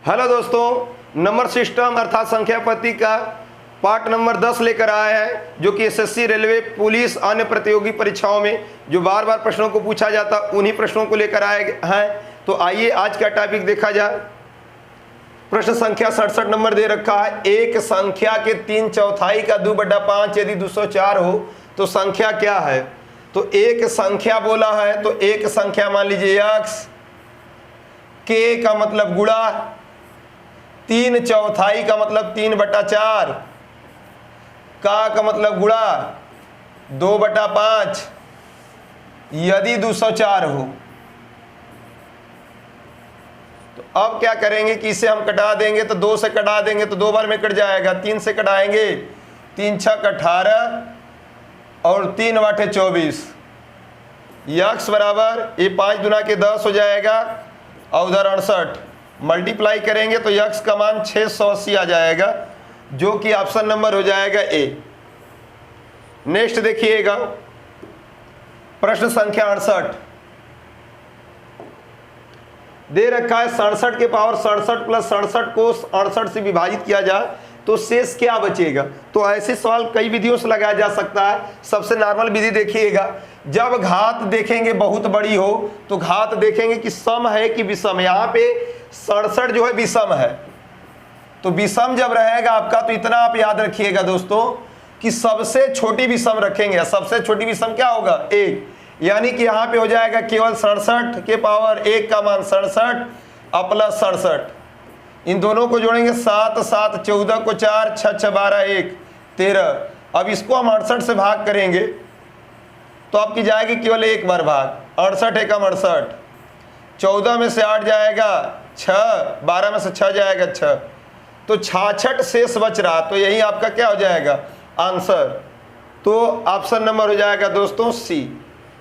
Hello दोस्तों, number system अर्थात संख्या पद्धति का पार्ट नंबर 10 लेकर आया है, जो कि एसएससी, रेलवे, पुलिस, अन्य प्रतियोगी परीक्षाओं में जो बार बार प्रश्नों को पूछा जाता उन्हीं प्रश्नों को लेकर आए हैं। तो आइए आज का टॉपिक देखा जाए। प्रश्न संख्या 67 नंबर दे रखा है। एक संख्या के 3/4 का 2/5 यदि 204 हो तो संख्या क्या है। तो एक संख्या बोला है तो एक संख्या मान लीजिए x, k का मतलब गुणा, 3/4 का मतलब 3/4, का मतलब गुणा 2/5 यदि 204 हो। तो अब क्या करेंगे कि इसे हम कटा देंगे, तो 2 से कटा देंगे तो 2 बार में कट जाएगा, 3 से कटाएंगे 3 6 18 और 3 8 24। यक्स बराबर ये 5 दुना के 10 हो जाएगा और उधर 68 मल्टीप्लाई करेंगे तो यक्स का मान 680 आ जाएगा, जो कि ऑप्शन नंबर हो जाएगा ए। नेक्स्ट देखिएगा प्रश्न संख्या 68 दे रखा है। 67 के पावर 67 प्लस 67 को 68 से विभाजित किया जाए तो शेष क्या बचेगा। तो ऐसे सवाल कई विधियों से लगाया जा सकता है। सबसे नॉर्मल विधि देखिएगा, जब घात देखेंगे बहुत बड़ी हो तो घात देखेंगे कि सम है कि विषम। यहाँ पे 67 जो है विषम है, तो विषम जब रहेगा आपका तो इतना आप याद रखिएगा दोस्तों कि सबसे छोटी विषम रखेंगे। सबसे छोटी विषम क्या होगा, 1, यानी कि यहाँ पे हो जाएगा केवल 67 के पावर 1 का मान 67 और प्लस 67। इन दोनों को जोड़ेंगे 7 7 14 को 4 6 6 12 1 13। अब इसको हम 68 से भाग करेंगे तो आपकी जाएगी केवल एक बार भाग, 68 एकम 68, 14 में से 8 जाएगा 6, 12 में से 6 जाएगा 6, तो 66 शेष बच रहा। तो यही आपका क्या हो जाएगा आंसर। तो ऑप्शन नंबर हो जाएगा दोस्तों सी।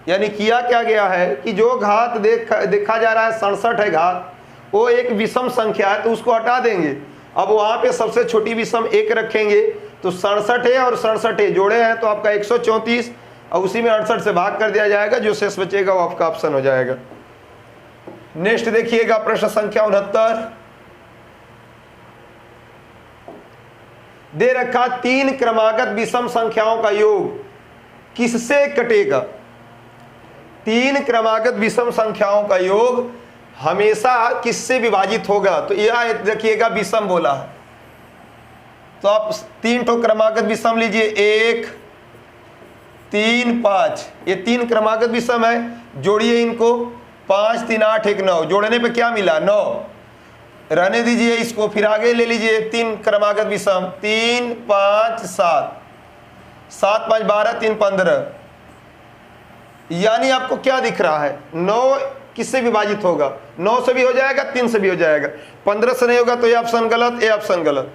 यानी किया क्या गया है कि जो घात देखा जा रहा है 67 है घात, वो एक विषम संख्या है तो उसको हटा देंगे। अब वहां पे सबसे छोटी विषम 1 रखेंगे तो 67 है और 67 है जोड़े हैं तो आपका 134 और उसी में 68 से भाग कर दिया जाएगा, जो शेष बचेगा वो आपका ऑप्शन हो जाएगा। नेक्स्ट देखिएगा प्रश्न संख्या 69 दे रखा। 3 क्रमागत विषम संख्याओं का योग किससे कटेगा। 3 क्रमागत विषम संख्याओं का योग हमेशा किससे विभाजित होगा। तो यह देखिएगा विषम बोला है तो आप 3 ठो क्रमागत विषम लीजिए, 1 3 5, ये 3 क्रमागत विषम है। जोड़िए इनको, 5 3 8 1 9, जोड़ने पे क्या मिला 9। रहने दीजिए इसको, फिर आगे ले लीजिए 3 क्रमागत विषम, 3 5 7, 7 5 12 3 15। यानी आपको क्या दिख रहा है, 9 किससे विभाजित होगा, 9 से भी हो जाएगा, 3 से भी हो जाएगा, 15 से नहीं होगा तो ये ऑप्शन गलत, ये ऑप्शन गलत।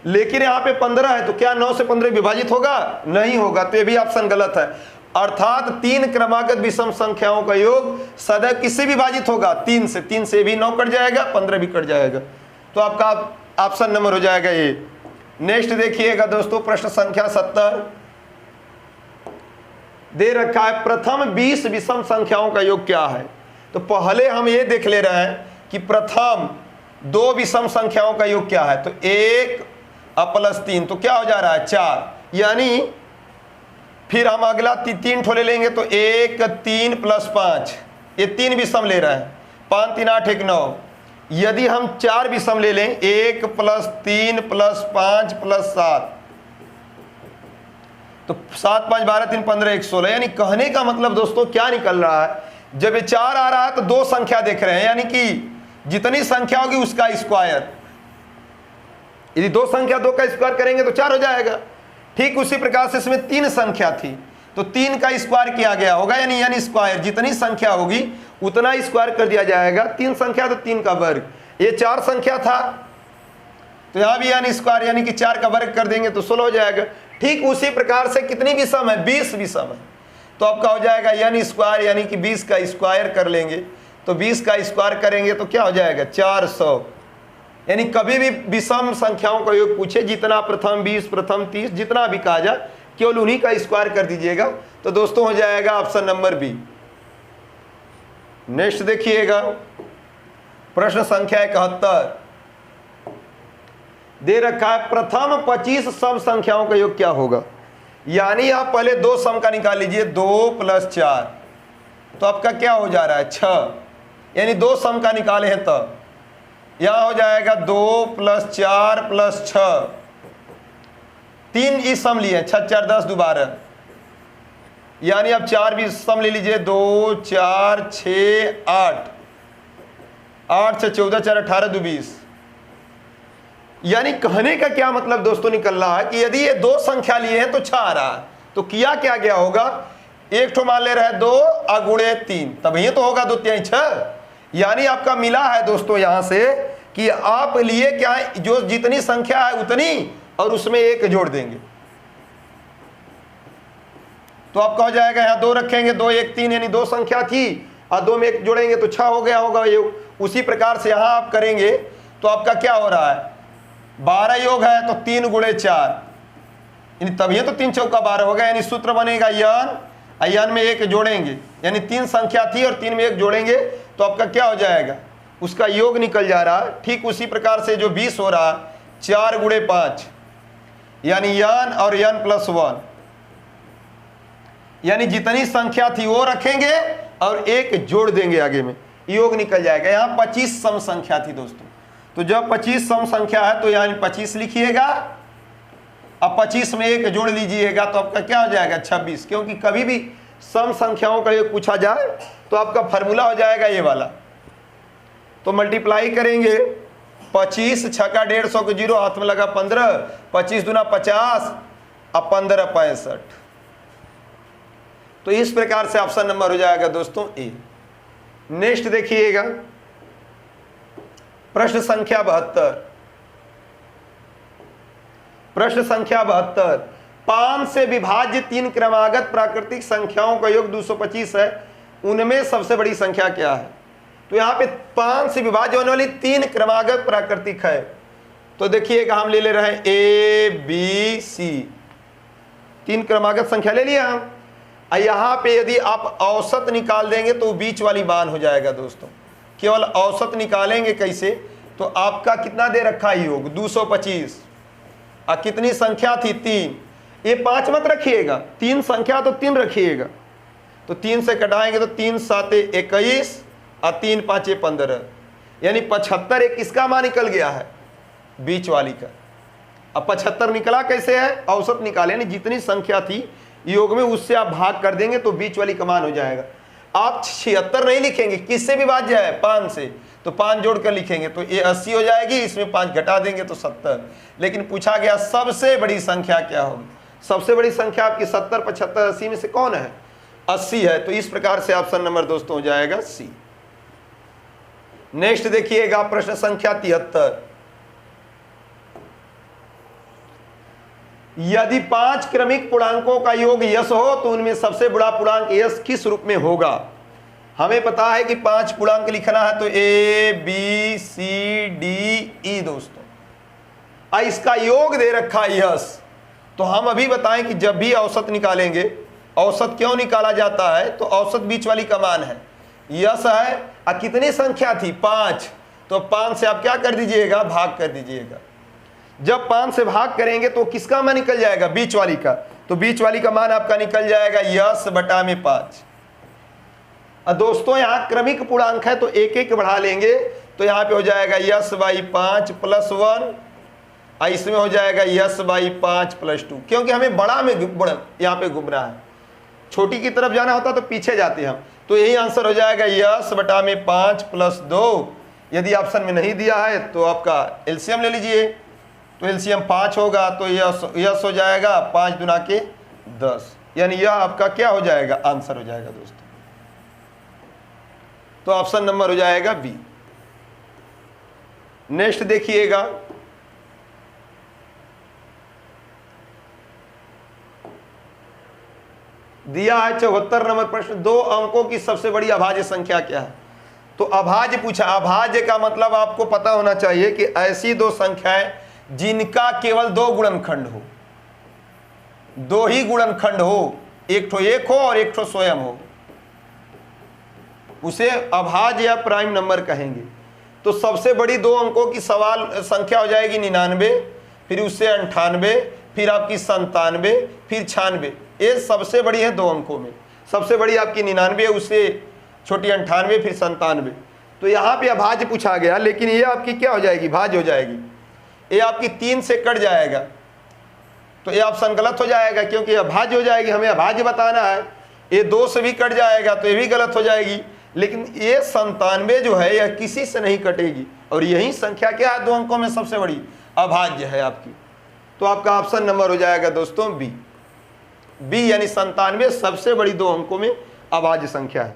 लेकिन यहाँ पे 15 है तो क्या 9 से 15 विभाजित होगा, नहीं होगा, तो ये भी ऑप्शन गलत है। अर्थात 3 क्रमागत विषम संख्याओं का योग सदैव किससे विभाजित होगा, 3 से। 3 से भी 9 कट जाएगा, 15 भी कट जाएगा, तो आपका ऑप्शन नंबर हो जाएगा ये। नेक्स्ट देखिएगा दोस्तों प्रश्न संख्या 70 दे रखा है। प्रथम 20 विषम संख्याओं का योग क्या है। तो पहले हम ये देख ले रहे हैं कि प्रथम 2 विषम संख्याओं का योग क्या है। तो 1 प्लस 3 तो क्या हो जा रहा है 4, यानी फिर हम अगला 3 ठो ले लेंगे तो 1 3 प्लस 5, ये 3 विषम ले रहे हैं, 5 3 8 1 9। यदि हम 4 विषम ले लें, 1 प्लस 3 प्लस 5 प्लस 7, तो 7 5 12 3 15 1 16। यानी कहने का मतलब दोस्तों क्या निकल रहा है, जब ये 4 आ रहा है तो 2 संख्या देख रहे हैं, यानी कि जितनी संख्या होगी उसका स्क्वायर। यदि 2 संख्या 2 का स्क्वायर करेंगे तो 4 हो जाएगा। ठीक उसी प्रकार से इसमें 3 संख्या थी तो 3 का स्क्वायर किया गया होगा, यानी स्क्वायर जितनी संख्या होगी उतना स्क्वायर कर दिया जाएगा। 3 संख्या तो 3 का वर्ग, ये 4 संख्या था तो यहाँ भी यानी स्क्वायर, यानी कि 4 का वर्ग कर देंगे तो 16 हो जाएगा। ठीक उसी प्रकार से कितनी विषम है, 20 विषम है, तो आपका हो जाएगा यानी स्क्वायर, यानी कि 20 का स्क्वायर कर लेंगे तो 20 का स्क्वायर करेंगे तो क्या हो जाएगा 400। यानी कभी भी विषम संख्याओं का योग पूछे, जितना प्रथम 20 प्रथम 30 जितना भी कहा जाए केवल उन्हीं का स्क्वायर कर दीजिएगा, तो दोस्तों हो जाएगा ऑप्शन नंबर बी। नेक्स्ट देखिएगा प्रश्न संख्या 71 दे रखा है प्रथम 25 सम संख्याओं का योग क्या होगा। यानी आप पहले दो सम का निकाल लीजिए, 2 + 4, तो आपका क्या हो जा रहा है 6, यानी दो सम का निकाले हैं तब यहां हो जाएगा 2 + 4 + 6, 3 इस सम लिए 6 4 10 दोबारा, यानी आप 4 भी सम ले लीजिए, 2 4 6 8, 8 6 14 4 18 2 20। यानी कहने का क्या मतलब दोस्तों निकल रहा है कि यदि ये दो संख्या लिए हैं तो 6 आ रहा है, तो किया क्या गया होगा, एक ठो मान ले रहा है 2 × 3, तब ये तो होगा 2 3 6। यानी आपका मिला है दोस्तों यहां से कि आप लिए क्या है, जो जितनी संख्या है उतनी और उसमें एक जोड़ देंगे, तो आपका हो जाएगा यहाँ 2 रखेंगे, 2 1 3, यानी दो संख्या थी और 2 में 1 जोड़ेंगे तो 6 हो गया होगा ये। उसी प्रकार से यहाँ आप करेंगे तो आपका क्या हो रहा है, 12 योग है तो 3 × 4, यानी तब ये तो 3 चौका 12 होगा, यानी सूत्र बनेगा यन में 1 जोड़ेंगे, यानी 3 संख्या थी और 3 में 1 जोड़ेंगे तो आपका क्या हो जाएगा, उसका योग निकल जा रहा है। ठीक उसी प्रकार से जो 20 हो रहा है 4 × 5, यानी यन और n + 1, यानी जितनी संख्या थी वो रखेंगे और 1 जोड़ देंगे, आगे में योग निकल जाएगा। यहाँ 25 सम संख्या थी दोस्तों, तो जब 25 सम संख्या है तो यानी 25 लिखिएगा, अब 25 में 1 जोड़ लीजिएगा तो आपका क्या हो जाएगा 26, क्योंकि कभी भी सम संख्याओं का योग पूछा जाए तो आपका फार्मूला हो जाएगा ये वाला। तो मल्टीप्लाई करेंगे, 25 6 का 150 को 0 हाथ में लगा 15, 25 दूना 50 और 15 65। तो इस प्रकार से ऑप्शन नंबर हो जाएगा दोस्तों ए। नेक्स्ट देखिएगा प्रश्न संख्या 72। प्रश्न संख्या 72, 5 से विभाज्य 3 क्रमागत प्राकृतिक संख्याओं का योग 225 है, उनमें सबसे बड़ी संख्या क्या है। तो यहाँ पे 5 से विभाज्य होने वाली 3 क्रमागत प्राकृतिक है, तो देखिएगा हम ले रहे हैं ए बी सी, 3 क्रमागत संख्या ले लिया हम। यहाँ पे यदि आप औसत निकाल देंगे तो बीच वाली मान हो जाएगा दोस्तों, केवल औसत निकालेंगे कैसे, तो आपका कितना दे रखा है योग 225 और कितनी संख्या थी 3, ये 5 मत रखिएगा, 3 संख्या तो 3 रखिएगा, तो 3 से कटाएंगे तो 3 7 21 और 3 5 15, यानी 75 एक किसका मान निकल गया है, बीच वाली का। अब 75 निकला कैसे है, औसत निकाले, यानी जितनी संख्या थी योग में उससे आप भाग कर देंगे तो बीच वाली का मान हो जाएगा। आप 76 नहीं लिखेंगे, किससे विभाज्य है 5 से, तो 5 जोड़ कर लिखेंगे तो ये 80 हो जाएगी, इसमें 5 घटा देंगे तो 70। लेकिन पूछा गया सबसे बड़ी संख्या क्या होगी, सबसे बड़ी संख्या आपकी 70 75 80 में से कौन है, 80 है, तो इस प्रकार से ऑप्शन नंबर दोस्तों हो जाएगा सी। नेक्स्ट देखिएगा प्रश्न संख्या 73, यदि 5 क्रमिक पूर्णांकों का योग यश हो तो उनमें सबसे बड़ा पूर्णांक यश किस रूप में होगा। हमें पता है कि 5 पूर्णांक लिखना है तो A B C D E दोस्तों, इसका योग दे रखा है यश। तो हम अभी बताएं कि जब भी औसत निकालेंगे, औसत क्यों निकाला जाता है, तो औसत बीच वाली का मान है, यश है और कितनी संख्या थी 5, तो 5 से आप क्या कर दीजिएगा भाग कर दीजिएगा। जब 5 से भाग करेंगे तो किसका मान निकल जाएगा, बीच वाली का, तो बीच वाली का मान आपका निकल जाएगा यश बटा में 5। और दोस्तों यहाँ क्रमिक पूर्णांक है तो एक एक बढ़ा लेंगे, तो यहाँ पे हो जाएगा यश बाई 5 + 1, और इसमें हो जाएगा यश बाई 5 + 2, क्योंकि हमें बड़ा में यहाँ पे घूमना है, छोटी की तरफ जाना होता तो पीछे जाते हम। तो यही आंसर हो जाएगा यश बटा में 5 + 2। यदि ऑप्शन में नहीं दिया है तो आपका एलसीएम ले लीजिए, तो एलसीएम 5 होगा तो यश हो जाएगा 5 दूना के 10, यानी यह आपका क्या हो जाएगा आंसर हो जाएगा दोस्तों। तो ऑप्शन नंबर हो जाएगा बी। नेक्स्ट देखिएगा दिया है 74 नंबर प्रश्न, 2 अंकों की सबसे बड़ी अभाज्य संख्या क्या है। तो अभाज्य पूछा, अभाज्य का मतलब आपको पता होना चाहिए कि ऐसी 2 संख्याएं जिनका केवल 2 गुणनखंड हो, 2 ही गुणनखंड हो, एक ठो 1 हो और एक ठो स्वयं हो, उसे अभाज्य या प्राइम नंबर कहेंगे। तो सबसे बड़ी 2 अंकों की सवाल संख्या हो जाएगी 99 फिर उससे 98, फिर आपकी 97, फिर 96। ये सबसे बड़ी है 2 अंकों में। सबसे बड़ी आपकी 99 है, उससे छोटी 98, फिर 97। तो यहाँ पे अभाज्य पूछा गया, लेकिन ये आपकी क्या हो जाएगी, भाज्य हो जाएगी। ये आपकी 3 से कट जाएगा, तो ये ऑप्शन गलत हो जाएगा, क्योंकि अभाज्य हो जाएगी, हमें अभाज्य बताना है। ये 2 से भी कट जाएगा तो ये भी गलत हो जाएगी। लेकिन ये 97 जो है यह किसी से नहीं कटेगी, और यही संख्या क्या है 2 अंकों में सबसे बड़ी, अभाज्य है आपकी। तो आपका ऑप्शन नंबर हो जाएगा दोस्तों बी। यानी 97 सबसे बड़ी 2 अंकों में अभाज्य संख्या है।